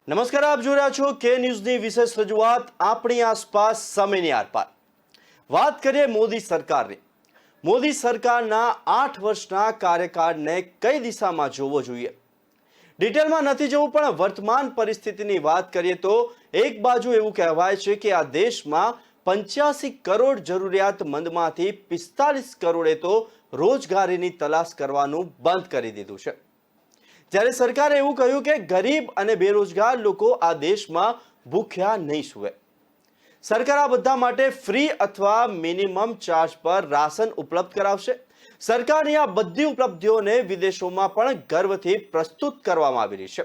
નમસ્કાર, આપ જોઈ રહ્યા છો કે ન્યૂઝની વિશેષ રજૂઆત આપણી આસપાસ સમયની આરપાર. વાત કરીએ મોદી સરકારની. મોદી સરકારના 8 વર્ષના કાર્યકાળને કઈ દિશામાં જોવો જોઈએ? ડિટેલમાં નથી જવું, પણ વર્તમાન પરિસ્થિતિની વાત કરીએ તો એક બાજુ એવું કહેવાય છે કે આ દેશમાં 85 કરોડ જરૂરિયાતમંદમાંથી 45 કરોડે તો રોજગારીની તલાશ કરવાનું બંધ કરી દીધું છે. જ્યારે સરકારે એવું કહ્યું કે ગરીબ અને બેરોજગાર લોકો આ દેશમાં ભૂખ્યા નહીં સૂવે. સરકાર આ બધા માટે ફ્રી અથવા મિનિમમ ચાર્જ પર રાશન ઉપલબ્ધ કરાવશે. સરકારની આ બધી ઉપલબ્ધિઓને વિદેશોમાં પણ ગર્વથી પ્રસ્તુત કરવામાં આવી રહી છે.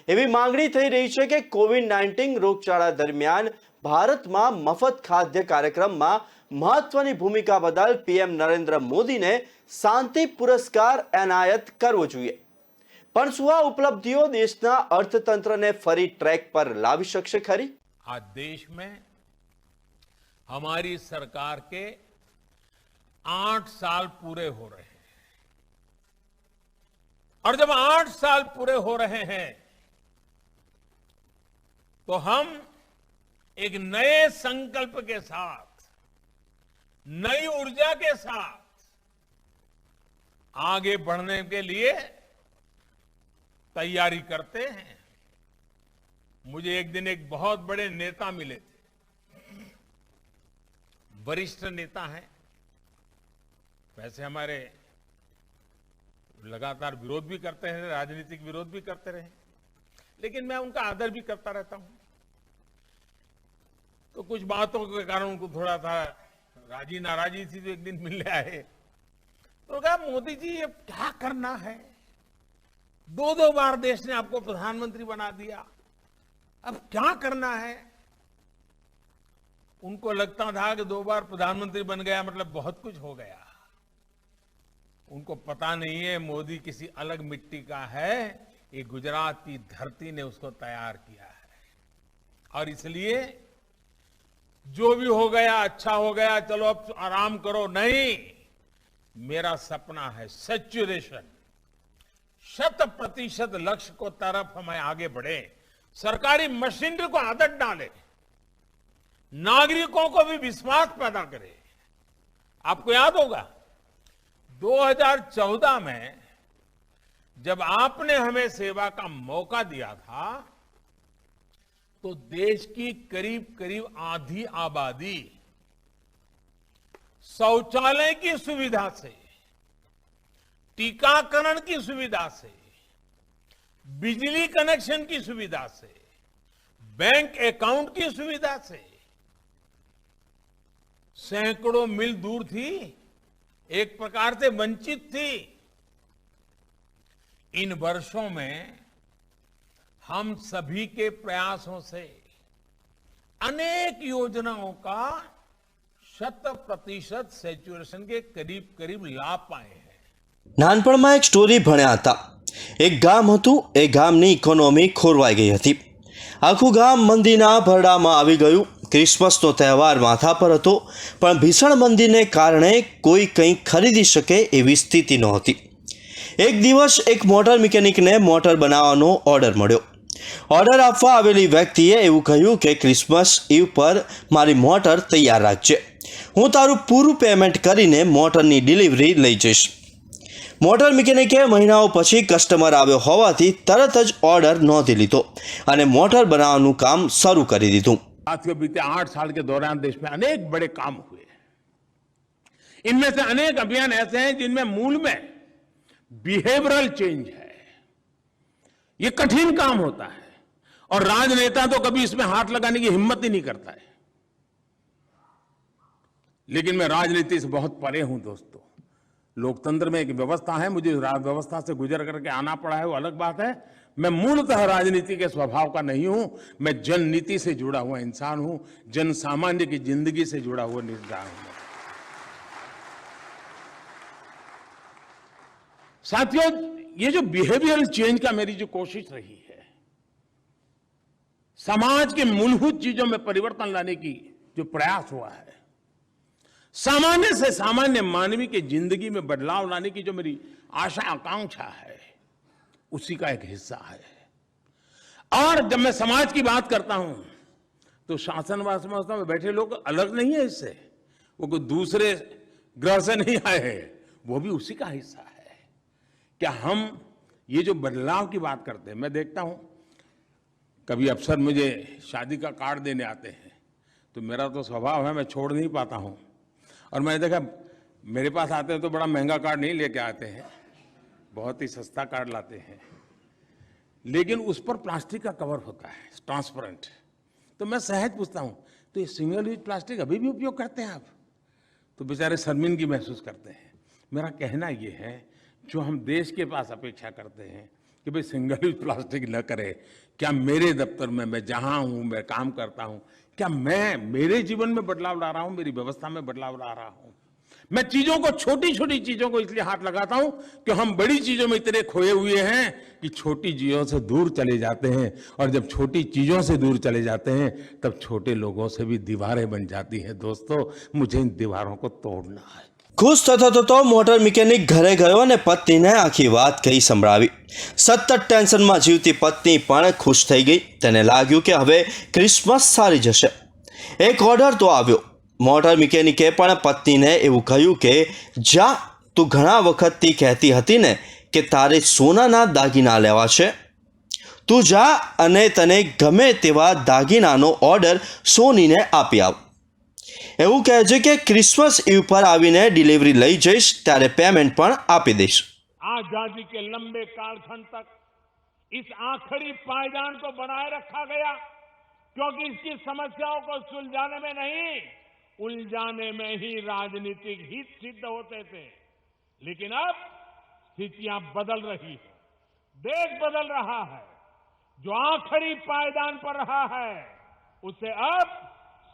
એવી માંગણી થઈ રહી છે કે કોવિડ-19 રોગચાળા દરમિયાન ભારતમાં મફત ખાદ્ય કાર્યક્રમમાં મહત્વની ભૂમિકા બદલ પીએમ નરેન્દ્ર મોદીને શાંતિ પુરસ્કાર એનાયત કરવો જોઈએ. પણ શું આ ઉપલબ્ધિઓ દેશના અર્થતંત્રને ફરી ટ્રેક પર લાવી શકશે ખરી? आज देश में हमारी सरकार के 8 साल पूरे हो रहे हैं और जब 8 साल पूरे हो रहे हैं तो हम एक नए संकल्प के साथ, नई ऊर्जा के साथ आगे बढ़ने के लिए तैयारी करते हैं. मुझे एक दिन एक बहुत बड़े नेता मिले थे, वरिष्ठ नेता हैं. वैसे हमारे लगातार विरोध भी करते हैं, राजनीतिक विरोध भी करते रहे, लेकिन मैं उनका आदर भी करता रहता हूं. तो कुछ बातों के कारण उनको थोड़ा सा राजी नाराजी थी, तो एक दिन मिलने आए तो कहा, मोदी जी ये क्या करना है? 2 बार देश ने आपको प्रधानमंत्री बना दिया, अब क्या करना है? उनको लगता था कि 2 बार प्रधानमंत्री बन गया मतलब बहुत कुछ हो गया. उनको पता नहीं है मोदी किसी अलग मिट्टी का है. ये गुजरात की धरती ने उसको तैयार किया है और इसलिए जो भी हो गया अच्छा हो गया, चलो अब आराम करो. नहीं, मेरा सपना है सैचुरेशन, 100% लक्ष्य को तरफ हमें आगे बढ़े. सरकारी मशीनरी को आदत डाले, नागरिकों को भी विश्वास पैदा करे. आपको याद होगा 2014 में जब आपने हमें सेवा का मौका दिया था तो देश की करीब करीब आधी आबादी शौचालय की सुविधा से, टीकाकरण की सुविधा से, बिजली कनेक्शन की सुविधा से, बैंक अकाउंट की सुविधा से सैकड़ों मील दूर थी, एक प्रकार से वंचित थी. इन वर्षों में हम सभी के प्रयासों से अनेक योजनाओं का 100% सैचुरेशन के करीब करीब लाभ पाए हैं. નાનપણમાં એક સ્ટોરી ભણ્યા હતા. એક ગામ હતું, એ ગામની ઇકોનોમી ખોરવાઈ ગઈ હતી. આખું ગામ મંદીના ભરડામાં આવી ગયું. ક્રિસમસનો તહેવાર માથા પર હતો, પણ ભીષણ મંદીને કારણે કોઈ કંઈ ખરીદી શકે એવી સ્થિતિ નહોતી. એક દિવસ એક મોટર મિકેનિકને મોટર બનાવવાનો ઓર્ડર મળ્યો. ઓર્ડર આપવા આવેલી વ્યક્તિએ એવું કહ્યું કે ક્રિસમસ ઈવ પર મારી મોટર તૈયાર રાખજે. હું તારું પૂરું પેમેન્ટ કરીને મોટરની ડિલિવરી લઈ જઈશ. મોટર મિકેનિકે મહિનાઓ પછી કસ્ટમર આવ્યો હોવાથી તરત જ ઓર્ડર નોંધી લીધો અને મોટર બનાવવાનું કામ શરૂ કરી દીધું. साथियों, बीते 8 साल के दौरान देश में अनेक बड़े काम हुए. इनमें से अनेक अभियान ऐसे हैं जिनमें मूल में बिहेवियरल चेंज है. ये कठिन काम होता है और राजनेता तो कभी इसमें हाथ लगाने की हिम्मत ही नहीं करता है. लेकिन मैं राजनीति से बहुत परे हूं दोस्तों. लोकतंत्र में एक व्यवस्था है, मुझे व्यवस्था से गुजर करके आना पड़ा है, वो अलग बात है. मैं मूलतः राजनीति के स्वभाव का नहीं हूं. मैं जननीति से जुड़ा हुआ इंसान हूं, जन सामान्य की जिंदगी से जुड़ा हुआ इंसान हूं. साथियों, ये जो बिहेवियरल चेंज का मेरी जो कोशिश रही है, समाज के मूलभूत चीजों में परिवर्तन लाने की जो प्रयास हुआ है, सामान्य से सामान्य मानवीय की जिंदगी में बदलाव लाने की जो मेरी आशा आकांक्षा है, उसी का एक हिस्सा है. और जब मैं समाज की बात करता हूं तो शासन व्यवस्था में बैठे लोग अलग नहीं है इससे, वो कोई दूसरे ग्रह से नहीं आए हैं, वो भी उसी का हिस्सा है। क्या हम ये जो बदलाव की बात करते हैं, मैं देखता हूं कभी अफसर मुझे शादी का कार्ड देने आते हैं तो मेरा तो स्वभाव है मैं छोड़ नहीं पाता हूं, और मैंने देखा मेरे पास आते हैं तो बड़ा महंगा कार्ड नहीं लेके आते हैं, बहुत ही सस्ता कार्ड लाते हैं, लेकिन उस पर प्लास्टिक का कवर होता है, ट्रांसपेरेंट। तो मैं सहज पूछता हूं तो ये सिंगल यूज प्लास्टिक अभी भी उपयोग करते हैं आप? तो बेचारे शर्मिंदगी महसूस करते हैं। मेरा कहना ये है, जो हम देश के पास अपेक्षा करते हैं कि भाई सिंगल यूज प्लास्टिक न करे, क्या मेरे दफ्तर में मैं जहां हूं मैं काम करता हूं, क्या मैं मेरे जीवन में बदलाव ला रहा हूं, मेरी व्यवस्था में बदलाव ला रहा हूं? मैं चीजों को, छोटी छोटी चीजों को इसलिए हाथ लगाता हूं कि हम बड़ी चीजों में इतने खोए हुए हैं कि छोटी चीजों से दूर चले जाते हैं, और जब छोटी चीजों से दूर चले जाते हैं तब छोटे लोगों से भी दीवारें बन जाती हैं। दोस्तों, मुझे इन दीवारों को तोड़ना है। ખુશ થતો તો મોટર મિકેનિક ઘરે ગયો અને પત્નીને આખી વાત કહી સંભળાવી. સતત ટેન્શનમાં જીવતી પત્ની પણ ખુશ થઈ ગઈ. તેને લાગ્યું કે હવે ક્રિસમસ સારી જશે. એક ઓર્ડર તો આવ્યો. મોટર મિકેનિકે પણ પત્નીને એવું કહ્યું કે જા, તું ઘણા વખતથી કહેતી હતી ને કે તારે સોનાના દાગીના લેવા છે, તું જા અને તને ગમે તેવા દાગીનાનો ઓર્ડર સોનીને આપી આવ. એવું કહે છે કે ક્રિસમસ ઈવ પર આવીને ડિલિવરી લઈ જઈશ ત્યારે પેમેન્ટ પણ આપી દઈશ. आजादी के लंबे कालखंड तक इस आखिरी पायदान को बनाए रखा गया, क्योंकि इसकी समस्याओं को सुलझाने में नहीं, उलझाने में ही राजनीतिक हित सिद्ध होते थे। लेकिन अब स्थितियां बदल रही है, देश बदल रहा है। जो आखिरी पायदान पर रहा है उसे अब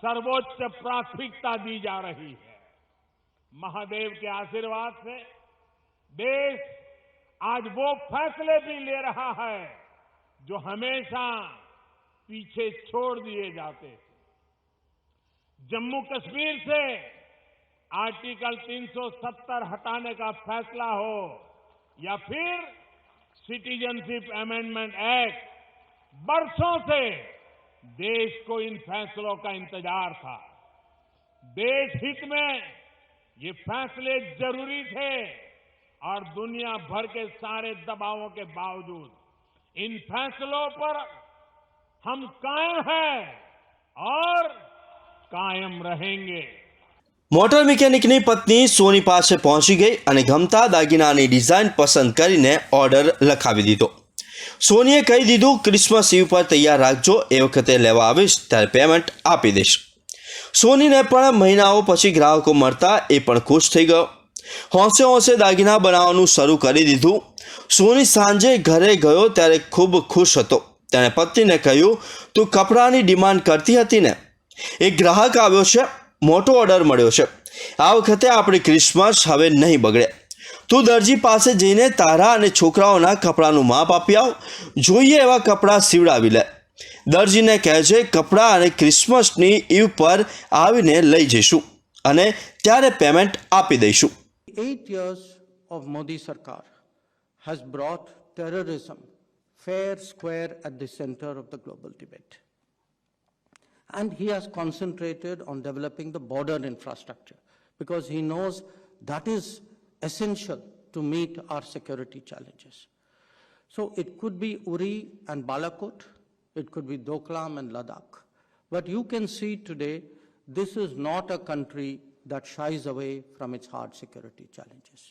सर्वोच्च प्राथमिकता दी जा रही है। महादेव के आशीर्वाद से देश आज वो फैसले भी ले रहा है जो हमेशा पीछे छोड़ दिए जाते थे। जम्मू कश्मीर से आर्टिकल 370 हटाने का फैसला हो या फिर सिटीजनशिप अमेंडमेंट एक्ट, बरसों से देश को इन फैसलों का इंतजार था। देश हित में ये फैसले जरूरी थे, और दुनिया भर के सारे दबावों के बावजूद इन फैसलों पर हम कायम हैं और कायम रहेंगे। મોટર મિકેનિકની પત્ની સોની પાસે પહોંચી ગઈ અને ગમતા દાગીનાની ડિઝાઇન પસંદ કરીને ઓર્ડર લખાવી દીધો. સોનીએ કહી દીધું, ક્રિસમસ ઈવ પર તૈયાર રાખજો, એ વખતે લેવા આવીશ ત્યારે પેમેન્ટ આપી દઈશ. સોનીને પણ મહિનાઓ પછી ગ્રાહકો મળતા એ પણ ખુશ થઈ ગયો. હોંશે હોંશે દાગીના બનાવવાનું શરૂ કરી દીધું. સોની સાંજે ઘરે ગયો ત્યારે ખૂબ ખુશ હતો. તેણે પત્નીને કહ્યું, તું કપડાની ડિમાન્ડ કરતી હતી ને, એક ગ્રાહક આવ્યો છે, મોટો ઓર્ડર મળ્યો છે, આ વખતે આપણી ક્રિસમસ હવે નહીં બગડે. તું દરજી પાસે જઈને તારા અને છોકરાઓના કપડાનું માપ આપી આવ, જોઈએ એવા કપડાં સીવડાવી લે. દરજીને કહેજે કપડાં અને ક્રિસમસની ઈવ પર આવીને લઈ જઈશું અને ત્યારે પેમેન્ટ આપી દઈશું. 8 years of Modi Sarkar has brought terrorism fair square at the center of the global debate. And he has concentrated on developing the border infrastructure because he knows that is essential to meet our security challenges. So it could be Uri and Balakot, it could be Doklam and Ladakh. But you can see today, this is not a country that shies away from its hard security challenges.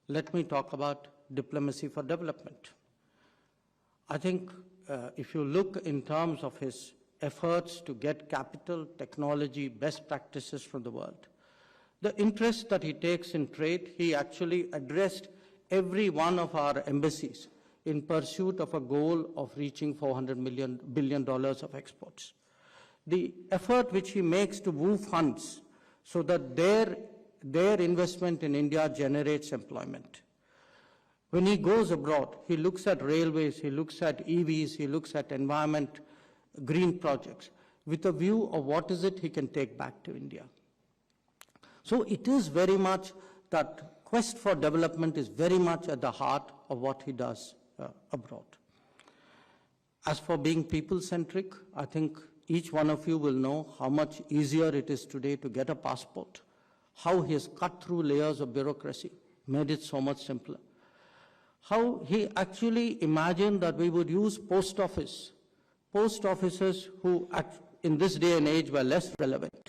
Let me talk about diplomacy for development. I think if you look in terms of his efforts to get capital, technology, best practices from the world, the interest that he takes in trade, he actually addressed every one of our embassies in pursuit of a goal of reaching $400 billion of exports. The effort which he makes to woo funds so that their investment in India generates employment. When he goes abroad, he looks at railways, he looks at EVs, he looks at environment, green projects, with a view of what is it he can take back to India. So it is very much that quest for development is very much at the heart of what he does abroad. As for being people-centric, I think each one of you will know how much easier it is today to get a passport, how he has cut through layers of bureaucracy, made it so much simpler, how he actually imagined that we would use post offices who in this day and age were less relevant,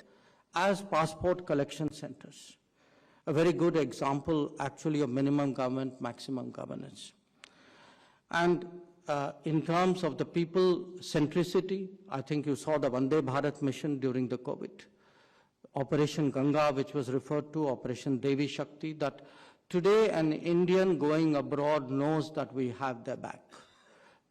as passport collection centers. A very good example actually of minimum government, maximum governance. And in terms of the people centricity, I think you saw the Vande Bharat mission during the COVID. Operation Ganga, which was referred to, Operation Devi Shakti, that today an Indian going abroad knows that we have their back.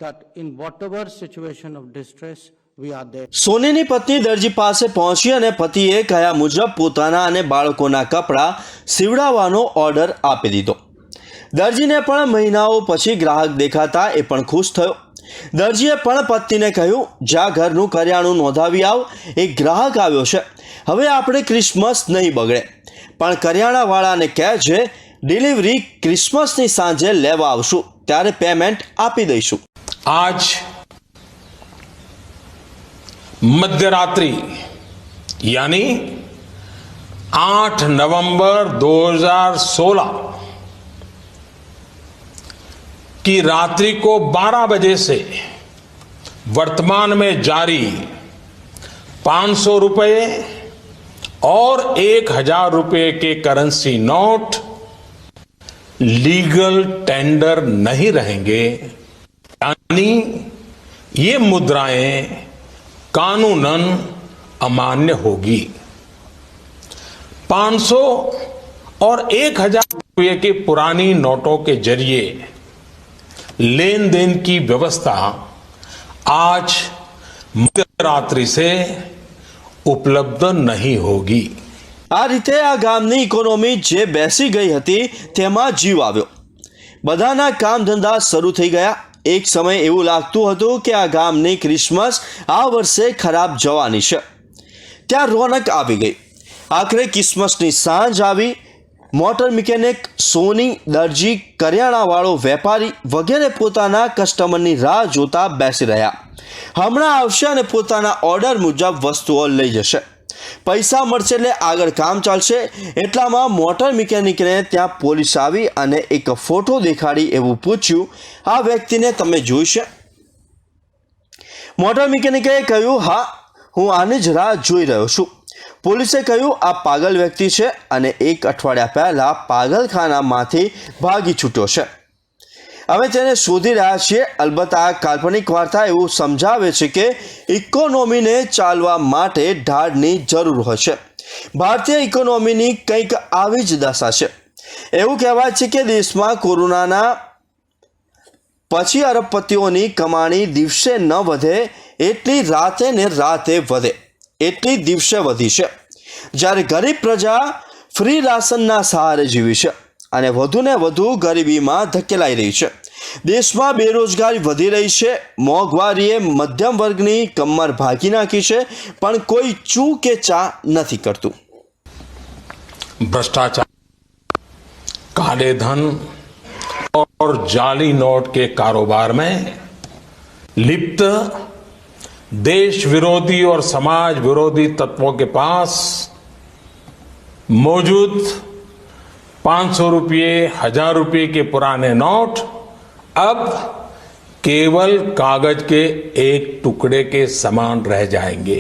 That in whatever situation of distress, we are there. સોનીની પત્ની દરજી પાસે પહોંચી અને પતિએ કહ્યા મુજબ પોતાના અને બાળકોના કપડાં સીવડાવવાનો ઓર્ડર આપી દીધો. દરજીને પણ મહિનાઓ પછી ગ્રાહક દેખાતા એ પણ ખુશ થયો. દરજીએ પણ પત્નીને કહ્યું, જા ઘરનું કરિયાણું નોંધાવી આવ, એક ગ્રાહક આવ્યો છે, હવે આપણે ક્રિસમસ નહીં બગડે. પણ કરિયાણાવાળાને કહેજે ડિલિવરી ક્રિસમસની સાંજે લેવા આવશું, ત્યારે પેમેન્ટ આપી દઈશું. आज मध्यरात्रि यानी 8 नवंबर 2016 की रात्रि को 12 बजे से वर्तमान में जारी 500 रुपये और 1000 रुपये के करेंसी नोट लीगल टेंडर नहीं रहेंगे, यानी ये मुद्राएं कानूनन अमान्य होगी. 500 और 1000 रुपये के पुरानी नोटों के जरिए लेन देन की व्यवस्था आज मध्यरात्रि से उपलब्ध नहीं होगी. આ રીતે આ ગામની ઇકોનોમી જે બેસી ગઈ હતી તેમાં જીવ આવ્યો. બધાના કામ ધંધા શરૂ થઈ ગયા. એક સમય એવું લાગતું હતું કે આ ગામની ક્રિસમસ આ વર્ષે ખરાબ જવાની છે. ત્યાં રોનક આવી ગઈ. આખરે ક્રિસમસની સાંજ આવી. મોટર મિકેનિક, સોની, દરજી, કરિયાણાવાળો વેપારી વગેરે પોતાના કસ્ટમરની રાહ જોતા બેસી રહ્યા. હમણાં આવશે અને પોતાના ઓર્ડર મુજબ વસ્તુઓ લઈ જશે. પૈસા મળશે એટલે આગળ કામ ચાલશે. એટલામાં મોટર મિકેનિકને ત્યાં પોલીસ આવી અને એક ફોટો દેખાડી એવું પૂછ્યું, આ વ્યક્તિને તમે જોઈ છે? મોટર મિકેનિકે કહ્યું, હા, હું આની જ રાહ જોઈ રહ્યો છું. પોલીસે કહ્યું, આ પાગલ વ્યક્તિ છે અને એક અઠવાડિયા પહેલા પાગલખાનામાંથી ભાગી છૂટ્યો છે. અમે તેને શોધી રહ્યા છીએ. અલબત્ત આ કાલ્પનિક વાર્તા એવું સમજાવે છે કે ઇકોનોમીને ચાલવા માટે ઢાળની જરૂર હોય છે. ભારતીય ઇકોનોમીની કંઈક આવી જ દશા છે. એવું કહેવાય છે કે દેશમાં કોરોનાના પછી અરબપતિઓની કમાણી દિવસે ન વધે એટલી રાતે ને રાતે વધે એટલી દિવસે વધી છે, જ્યારે ગરીબ પ્રજા ફ્રી રાશનના સહારે જીવી છે અને વધુને વધુ ગરીબીમાં ધકેલાઈ રહી છે. દેશમાં બેરોજગારી વધી રહી છે. મોંઘવારીએ મધ્યમ વર્ગની કમર ભાગી નાખી છે, પણ કોઈ ચૂ કે ચા નથી કરતું. भ्रष्टाचार, काले धन और जाली नोट के कारोबार में लिप्त देश विरोधी और समाज विरोधी तत्वों के पास मौजूद 500 रुपये, 1000 रुपये के पुराने नोट अब केवल कागज के एक टुकड़े के समान रह जाएंगे.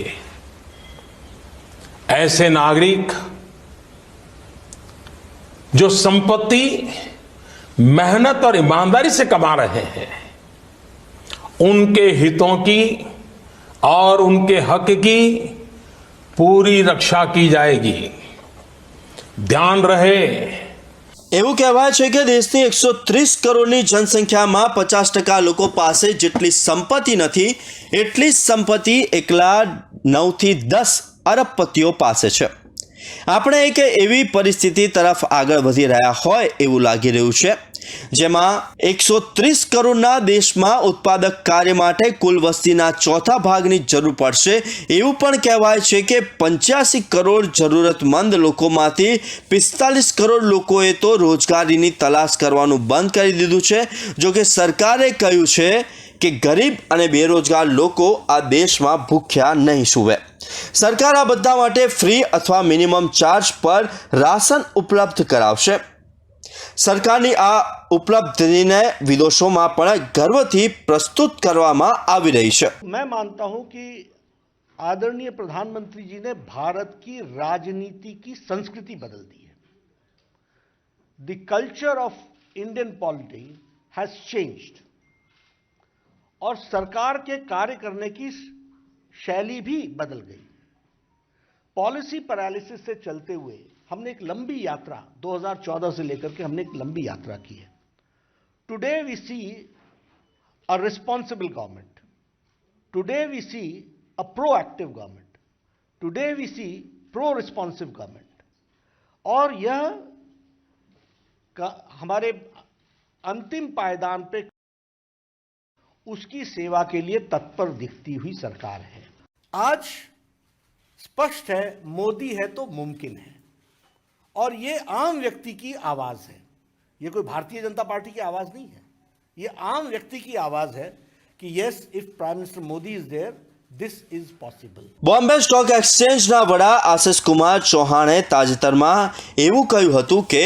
ऐसे नागरिक जो संपत्ति मेहनत और ईमानदारी से कमा रहे हैं, उनके हितों की और उनके हक की पूरी रक्षा की जाएगी. ध्यान रहे, એવું કહેવાય છે કે દેશની 130 કરોડની જનસંખ્યામાં 50% લોકો પાસે જેટલી સંપત્તિ નથી એટલી સંપત્તિ એકલા 9 થી 10 અરબપતિઓ પાસે છે. આપણે એક એવી પરિસ્થિતિ તરફ આગળ વધી રહ્યા હોય એવું લાગી રહ્યું છે, જેમાં 130 કરોડના દેશમાં ઉત્પાદક કાર્ય માટે કુલ વસ્તીના ચોથા ભાગની જરૂર પડશે. એવું પણ કહેવાય છે કે 85 કરોડ જરૂરતમંદ લોકોમાંથી 45 કરોડ લોકોએ તો રોજગારીની તલાશ કરવાનું બંધ કરી દીધું છે. જો કે સરકારે કહ્યું છે કે ગરીબ અને બેરોજગાર લોકો આ દેશમાં ભૂખ્યા નહીં સૂવે. સરકાર આ બધા માટે ફ્રી અથવા મિનિમમ ચાર્જ પર રાશન ઉપલબ્ધ કરાવશે. સરકારની આ ઉપલબ્ધિને વિદેશોમાં પણ ગર્વથી પ્રસ્તુત કરવામાં આવી રહી છે. मैं मानता हूं कि आदरणीय प्रधानमंत्री जी ने भारत की राजनीति की संस्कृति बदल दी है. The culture of Indian polity has changed और सरकार के कार्य करने की शैली भी बदल गई. पॉलिसी पैरालिसिस से चलते हुए हमने एक लंबी यात्रा 2014 से लेकर के हमने एक लंबी यात्रा की है. Today we see a responsible government. Today we see a proactive government. Today we see pro-responsive government. और यह हमारे अंतिम पायदान पे उसकी सेवा के लिए तत्पर दिखती हुई सरकार है. आज स्पष्ट है, मोदी है तो मुमकिन है और ये आम व्यक्ति की आवाज है. ये कोई भारतीय जनता पार्टी की आवाज नहीं है. ये आम व्यक्ति की आवाज है कि yes, if prime minister Modi is there, this is possible. Bombay stock એક્સચેન્જના વડા આશિષ કુમાર ચૌહાણે તાજેતરમાં એવું કહ્યું હતું કે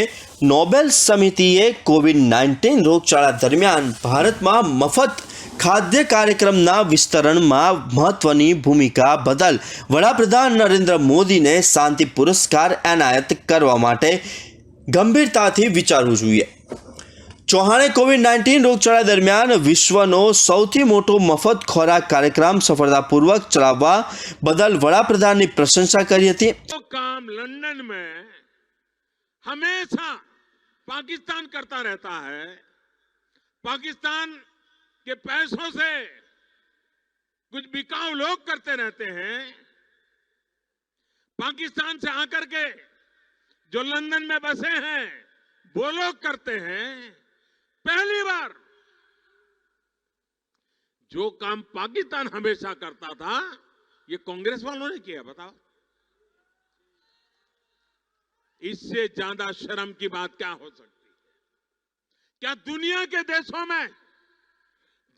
નોબેલ સમિતિએ કોવિડ-19 રોગચાળા દરમિયાન ભારતમાં મફત ખાદ્ય કાર્યક્રમના વિસ્તરણમાં મહત્વની ભૂમિકા બદલ વડાપ્રધાન નરેન્દ્ર મોદીને શાંતિ પુરસ્કાર એનાયત કરવા માટે ગંભીરતાથી વિચારવું જોઈએ. ચૌહાણે કોવિડ-19 રોગચાળા દરમિયાન વિશ્વનો સૌથી મોટો મફત ખોરાક કાર્યક્રમ સફળતાપૂર્વક ચલાવવા બદલ વડાપ્રધાનની પ્રશંસા કરી હતી. वो काम लंदन में हमेशा पाकिस्तान करता रहता है. पाकिस्तान के पैसों से कुछ बिकाऊ लोग करते रहते हैं. पाकिस्तान से आकर के जो लंदन में बसे हैं वो लोग करते हैं. पहली बार जो काम पाकिस्तान हमेशा करता था ये कांग्रेस वालों ने किया. बताओ, इससे ज्यादा शर्म की बात क्या हो सकती है? क्या दुनिया के देशों में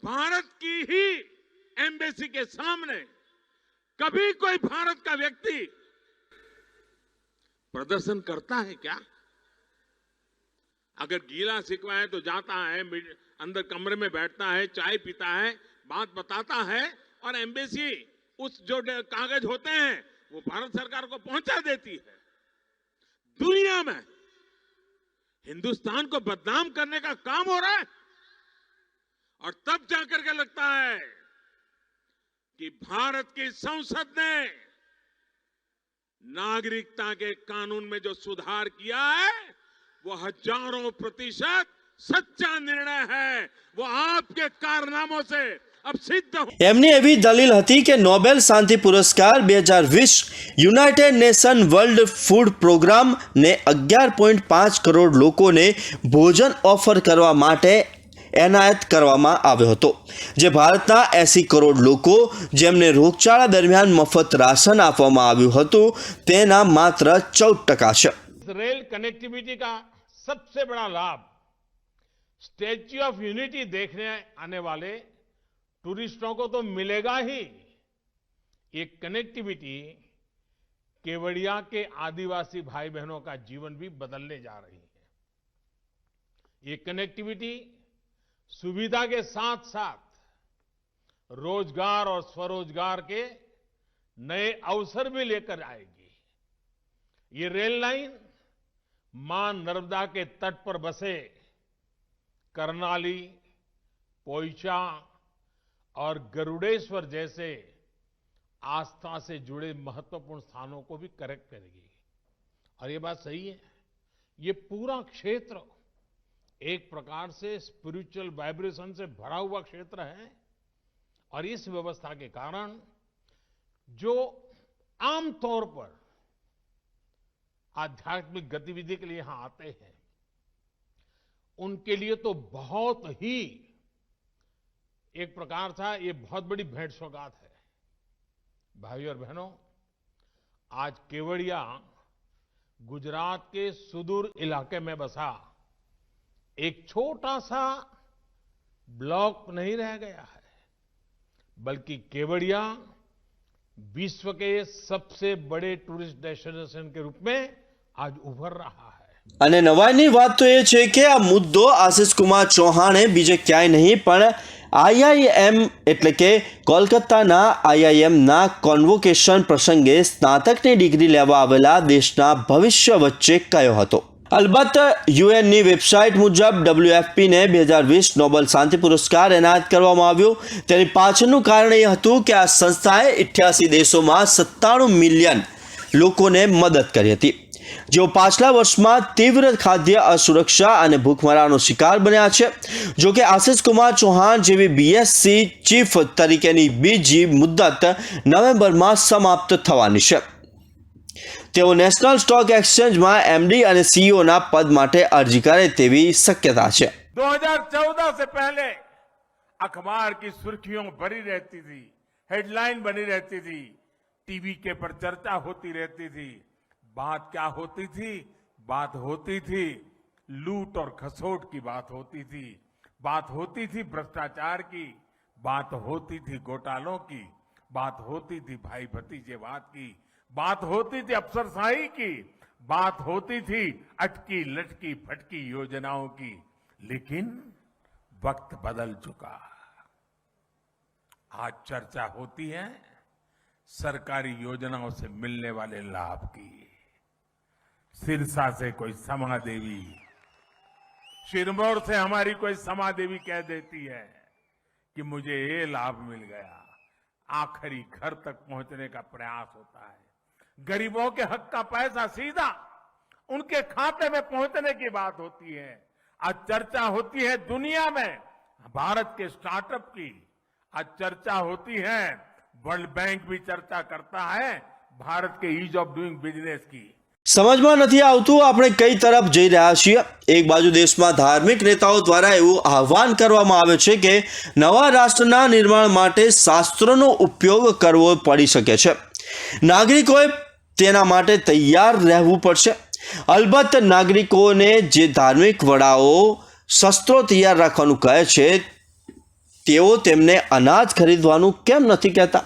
भारत की ही एम्बेसी के सामने कभी कोई भारत का व्यक्ति प्रदर्शन करता है क्या? अगर गीला शिकवा है तो जाता है अंदर कमरे में बैठता है, चाय पीता है, बात बताता है और एम्बेसी उस जो कागज होते हैं वो भारत सरकार को पहुंचा देती है. दुनिया में हिंदुस्तान को बदनाम करने का काम हो रहा है और तब जाकर के लगता है कि भारत की संसद ने नागरिकता के कानून में जो सुधार किया है वो हजारों प्रतिशत सच्चा निर्णय है. वो आपके कारनामों से अब सिद्ध हो. એમની એવી દલીલ હતી કે નોબેલ શાંતિ પુરસ્કાર 2020 United Nation World Food Programme ને 11.5 કરોડ લોકોને ભોજન ઓફર કરવા માટે એનાયત કરવામાં આવ્યો હતો, જે ભારતના 80 કરોડ લોકો જેમને રોગચાળા દરમિયાન મફત રાશન આપવામાં આવ્યું હતું તેના માત્ર 14% છે. रेल कनेक्टिविटी का सबसे बड़ा लाभ स्टैच्यू ऑफ यूनिटी देखने आने वाले टूरिस्टों को तो मिलेगा ही. ये कनेक्टिविटी केवड़िया के आदिवासी भाई बहनों का जीवन भी बदलने जा रही है. ये कनेक्टिविटी सुविधा के साथ साथ रोजगार और स्वरोजगार के नए अवसर भी लेकर आएगी. ये रेल लाइन मां नर्मदा के तट पर बसे करनाली, पोइचा और गरुड़ेश्वर जैसे आस्था से जुड़े महत्वपूर्ण स्थानों को भी कनेक्ट करेगी. और ये बात सही है, ये पूरा क्षेत्र एक प्रकार से स्पिरिचुअल वाइब्रेशन से भरा हुआ क्षेत्र है और इस व्यवस्था के कारण जो आमतौर पर आध्यात्मिक गतिविधि के लिए यहां आते हैं उनके लिए तो बहुत ही एक प्रकार था, ये बहुत बड़ी भेंट सौगात है. भाइयों और बहनों, आज केवड़िया गुजरात के सुदूर इलाके में बसा एक छोटा सा ब्लॉक नहीं रह गया है. बल्कि केवड़िया विश्व के सबसे बड़े टूरिस्ट डेस्टिनेशन के रूप में आज उभर रहा है। અને નવાઈની વાત તો એ છે કે આ મુદ્દો આશિષ કુમાર ચૌહાણે બીજે ક્યાંય નહીં પણ આઈઆઈએમ એટલે કે કોલકાતાના આઈઆઈએમના કોન્વોકેશન પ્રસંગે સ્નાતકની ડિગ્રી લેવા આવેલા દેશના ભવિષ્ય વચ્ચે કહ્યો હતો. અલબત્ત યુએનની વેબસાઇટ મુજબ WFPને 2020 નોબેલ શાંતિ પુરસ્કાર એનાયત કરવામાં આવ્યો. તેની પાછળનું કારણ એ હતું કે આ સંસ્થાએ 88 દેશોમાં 97 મિલિયન લોકોને મદદ કરી હતી જેઓ પાછલા વર્ષમાં તીવ્ર ખાદ્ય અસુરક્ષા અને ભૂખમરાનો શિકાર બન્યા છે. જો કે આશિષ કુમાર ચૌહાણ જેવી BSc ચીફ તરીકેની બીજી મુદ્દત નવેમ્બરમાં સમાપ્ત થવાની છે. તેઓ નેશનલ સ્ટોક એક્સચેન્જમાં MD અને CEOના પદ માટે અરજી કરે તેવી શક્યતા છે. 2014 से पहले अखबार की सुर्खियों भरी रहती थी, हेडलाइन बनी रहती थी, टीवी के पर चर्चा होती रहती थी. बात क्या होती थी? बात होती थी लूट और खसोट की बात होती थी, बात होती थी भ्रष्टाचार की, बात होती थी घोटालों की, बात होती थी भाई भतीजेवाद की, बात होती थी अफसरशाही की, बात होती थी अटकी लटकी फटकी योजनाओं की. लेकिन वक्त बदल चुका. आज चर्चा होती है सरकारी योजनाओं से मिलने वाले लाभ की. सिरसा से कोई समा देवी, सिरमौर से हमारी कोई समा देवी कह देती है कि मुझे ये लाभ मिल गया. आखिरी घर तक पहुंचने का प्रयास होता है. गरीबों के हक का पैसा सीधा उनके खाते में पहुंचने की बात होती है. आज चर्चा होती है दुनिया में भारत के स्टार्टअप की. आज चर्चा होती है, वर्ल्ड बैंक भी चर्चा करता है भारत के ईज ऑफ डूइंग बिजनेस की. સમજમાં નથી આવતું આપણે કઈ તરફ જઈ રહ્યા છીએ. એક બાજુ દેશમાં ધાર્મિક નેતાઓ દ્વારા એવું આહ્વાન કરવામાં આવે છે કે નવા રાષ્ટ્રના નિર્માણ માટે શાસ્ત્રોનો ઉપયોગ કરવો પડી શકે છે. નાગરિકોએ તેના માટે તૈયાર રહેવું પડશે. અલબત્ત નાગરિકોને જે ધાર્મિક વડાઓ શસ્ત્રો તૈયાર રાખવાનું કહે છે તેઓ તેમને અનાજ ખરીદવાનું કેમ નથી કહેતા?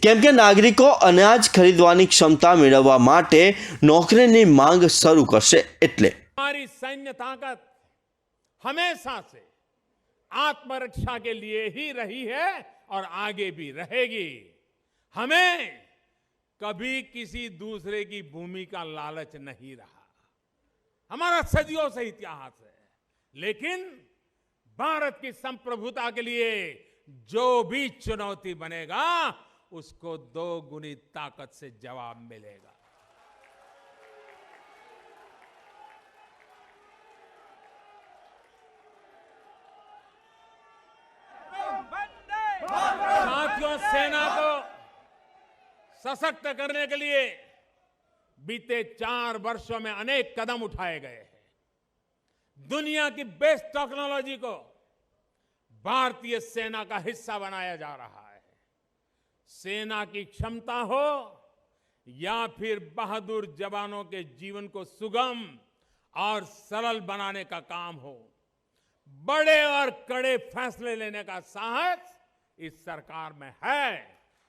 કેમ કે નાગરિકો અનાજ ખરીદવાની ક્ષમતા મેળવવા માટે નોકરીની માંગ શરૂ કરશે એટલે. हमारी सैन्य ताकत हमेशा से आत्मरक्षा के लिए ही रही है और आगे भी रहेगी. हमें कभी किसी दूसरे की भूमि का लालच नहीं रहा. हमारा सदियों से इतिहास है. लेकिन भारत की संप्रभुता के लिए जो भी चुनौती बनेगा उसको 2 गुनी ताकत से जवाब मिलेगा. साथियों, सेना को सशक्त करने के लिए बीते 4 वर्षों में अनेक कदम उठाए गए हैं. दुनिया की बेस्ट टेक्नोलॉजी को भारतीय सेना का हिस्सा बनाया जा रहा है. सेना की क्षमता हो या फिर बहादुर जवानों के जीवन को सुगम और सरल बनाने का काम हो, बड़े और कड़े फैसले लेने का साहस इस सरकार में है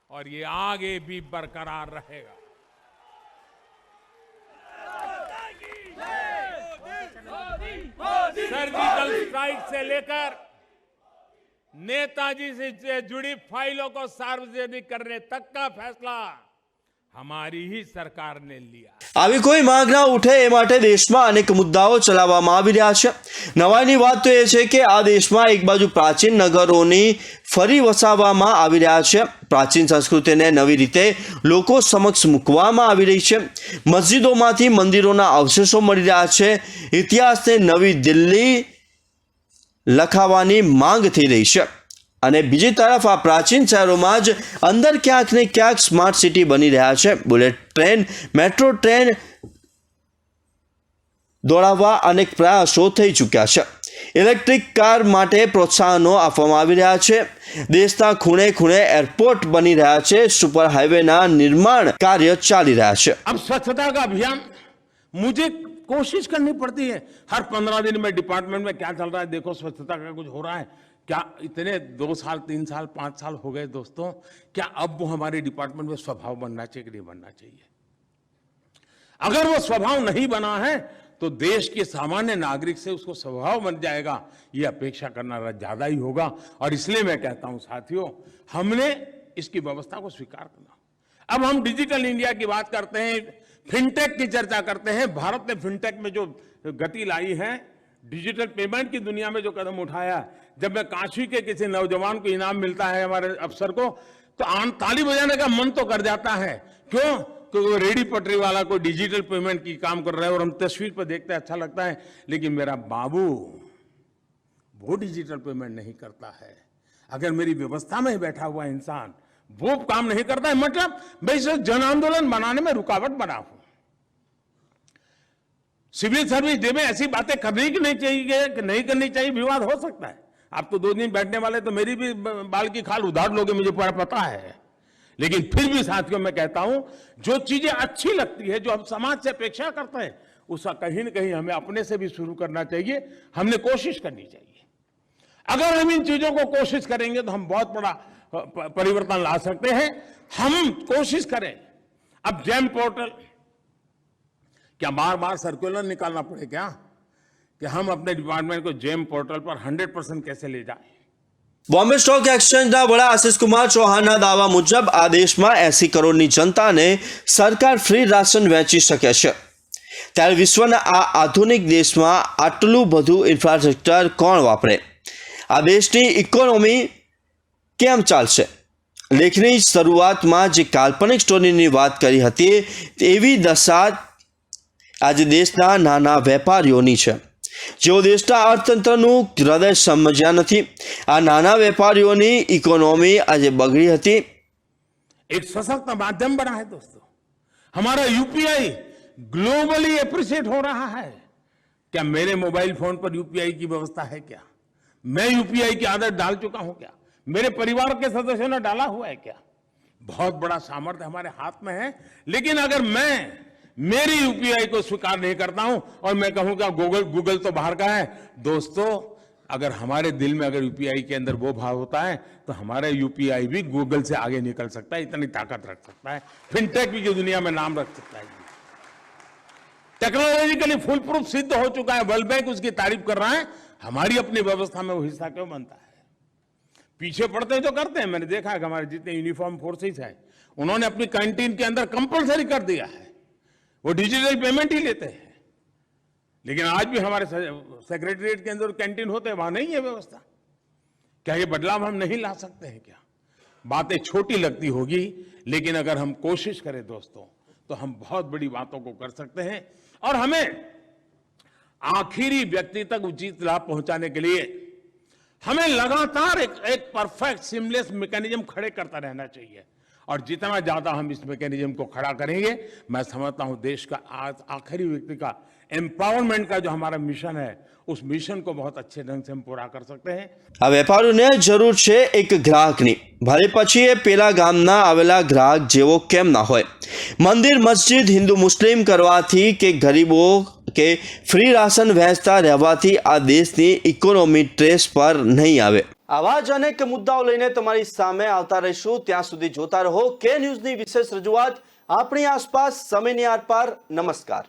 और ये आगे भी बरकरार रहेगा. सर्जिकल स्ट्राइक से लेकर नेताजी से जुड़ी फाइलों को सार्वजनिक करने तक का फैसला हमारी ही सरकार ने लिया. આવી કોઈ માંગ ના ઉઠે એ માટે દેશમાં અનેક મુદ્દાઓ ચલાવવામાં આવી રહ્યા છે. નવાઈની વાત તો એ છે કે આ દેશમાં એક બાજુ પ્રાચીન નગરોની ફરી વસાવવામાં આવી રહ્યા છે. પ્રાચીન સંસ્કૃતિને નવી રીતે લોકો સમક્ષ મૂકવામાં આવી રહી છે. મસ્જિદોમાંથી મંદિરોના અવશેષો મળી રહ્યા છે. ઇતિહાસને નવી દિલ્હી લખાવાની માંગ થઈ રહી છે. અને બીજી તરફ આ પ્રાચીન શહેરોમાં જ અંદર ક્યાંક ને ક્યાંક સ્માર્ટ સિટી બની રહ્યા છે. બુલેટ ટ્રેન, મેટ્રો ટ્રેન દોડાવવા અનેક પ્રયાસો થઈ ચૂક્યા છે. ઇલેક્ટ્રિક કાર માટે પ્રોત્સાહનો આપવામાં આવી રહ્યા છે. દેશના ખૂણે ખૂણે એરપોર્ટ બની રહ્યા છે. સુપર હાઈવેના निर्माण कार्य ચાલી રહ્યા છે. अब स्वच्छता का अभियान मुझे कोशिश करनी पड़ती है हर 15 दिन में डिपार्टमेंट में क्या चल रहा है, देखो स्वच्छता का कुछ हो रहा है, क्या इतने 2 साल 3 साल 5 साल हो गए दोस्तों, क्या अब वो हमारे डिपार्टमेंट में स्वभाव बनना चाहिए कि नहीं बनना चाहिए? अगर वो स्वभाव नहीं बना है तो देश के सामान्य नागरिक से उसको स्वभाव बन जाएगा, ये अपेक्षा करना ज्यादा ही होगा। और इसलिए मैं कहता हूं साथियों, हमने इसकी व्यवस्था को स्वीकार करना। अब हम डिजिटल इंडिया की बात करते हैं, फिनटेक की चर्चा करते हैं। भारत ने फिनटेक में जो गति लाई है, डिजिटल पेमेंट की दुनिया में जो कदम उठाया, जब मैं काशी के किसी नौजवान को इनाम मिलता है हमारे अफसर को, तो ताली बजाने का मन तो कर जाता है। क्यों? क्योंकि वो रेडी पटरी वाला कोई डिजिटल पेमेंट की काम कर रहा है और हम तस्वीर पर देखते हैं अच्छा लगता है, लेकिन मेरा बाबू वो डिजिटल पेमेंट नहीं करता है। अगर मेरी व्यवस्था में बैठा हुआ इंसान वो काम नहीं करता है, मतलब मैं इसे जन आंदोलन बनाने में रुकावट बना हूं। सिविल सर्विस डे में ऐसी बातें करनी की नहीं चाहिए कि नहीं करनी चाहिए, विवाद हो सकता है। आप तो 2 दिन बैठने वाले, तो मेरी भी बाल की खाल उधार लोगे, मुझे पूरा पता है। लेकिन फिर भी साथियों मैं कहता हूं, जो चीजें अच्छी लगती है, जो हम समाज से अपेक्षा करते हैं, उसका कहीं न कहीं हमें अपने से भी शुरू करना चाहिए, हमने कोशिश करनी चाहिए। अगर हम इन चीजों को कोशिश करेंगे तो हम बहुत बड़ा परिवर्तन ला सकते हैं। हम कोशिश करें। अब जेम पोर्टल, क्या बार बार सर्कुलर निकालना पड़े क्या कि हम अपने डिपार्टमेंट को जेम पोर्टल पर 100% कैसे ले जाएं? બોમ્બે સ્ટોક એક્સચેન્જના વડા આશિષ કુમાર ચૌહાણના દાવા મુજબ આ દેશમાં 80 કરોડની જનતાને સરકાર ફ્રી રાશન વહેંચી શકે છે, ત્યારે વિશ્વના આ આધુનિક દેશમાં આટલું બધું ઇન્ફ્રાસ્ટ્રક્ચર કોણ વાપરે? આ દેશની ઇકોનોમી કેમ ચાલશે? લેખની શરૂઆતમાં જે કાલ્પનિક સ્ટોરીની વાત કરી હતી, એવી દશા આજે દેશના નાના વેપારીઓની છે, જેઓ દેશના અર્થતંત્રનું હૃદય સમજ્યા નથી। આ નાના વેપારીઓની ઇકોનોમી આજે બગડી હતી। एक सशक्त माध्यम बना है दोस्तों। हमारा यूपीआई ग्लोबली एप्रिशिएट हो रहा है। क्या मेरे मोबाइल फोन पर यूपीआई की व्यवस्था है क्या? मैं यूपीआई की आदत डाल चुका हूं क्या? मेरे परिवार के सदस्यों ने डाला हुआ है क्या? बहुत बड़ा सामर्थ्य हमारे हाथ में है। लेकिन अगर मैं मेरी यूपीआई को स्वीकार नहीं करता हूं और मैं कहूंगा गूगल तो बाहर का है, दोस्तों अगर हमारे दिल में अगर यूपीआई के अंदर वो भाव होता है तो हमारा यूपीआई भी गूगल से आगे निकल सकता है, इतनी ताकत रख सकता है, फिनटेक की दुनिया में नाम रख सकता है। टेक्नोलॉजिकली फुल प्रूफ सिद्ध हो चुका है, वर्ल्ड बैंक उसकी तारीफ कर रहा है। हमारी अपनी व्यवस्था में वो हिस्सा क्यों बनता है? पीछे पड़ते जो करते हैं। मैंने देखा है कि हमारे जितने यूनिफॉर्म फोर्सेस है, उन्होंने अपनी कैंटीन के अंदर कंपलसरी कर दिया है, वो डिजिटल पेमेंट ही लेते हैं। लेकिन आज भी हमारे सेक्रेटरीट के अंदर कैंटीन होते हैं, वहां नहीं है व्यवस्था। क्या ये बदलाव हम नहीं ला सकते हैं क्या? बातें छोटी लगती होगी, लेकिन अगर हम कोशिश करें दोस्तों, तो हम बहुत बड़ी बातों को कर सकते हैं। और हमें आखिरी व्यक्ति तक उचित लाभ पहुंचाने के लिए हमें लगातार एक परफेक्ट सिमलेस मैकेनिज्म खड़े करता रहना चाहिए। और जितना ज्यादा हम इस मैकेनिज्म को खड़ा करेंगे, मैं समझता हूं देश का आज आखिरी व्यक्ति का एम्पावरमेंट का जो हमारा मिशन है, उस मिशन को बहुत अच्छे ढंग से हम पूरा कर सकते हैं। આ વેપારીઓને જરૂર છે એક ગ્રાહકની, ભલે પછી એ પેલા ગામના આવેલા ગ્રાહક જેવો કેમ ના હોય। મંદિર મસ્જિદ હિન્દુ મુસ્લિમ કરવાથી કે ગરીબો કે ફ્રી રાશન વહેંચતા રહેવાથી આ દેશની ઇકોનોમી ટ્રેસ પર નહીં આવે। આવા જ અનેક મુદ્દાઓ લઈને તમારી સામે આવતા રહીશું। ત્યાં સુધી જોતા રહો કે ન્યૂઝની વિશેષ રજૂઆત આપણી આસપાસ, સમયની આરપાર। નમસ્કાર।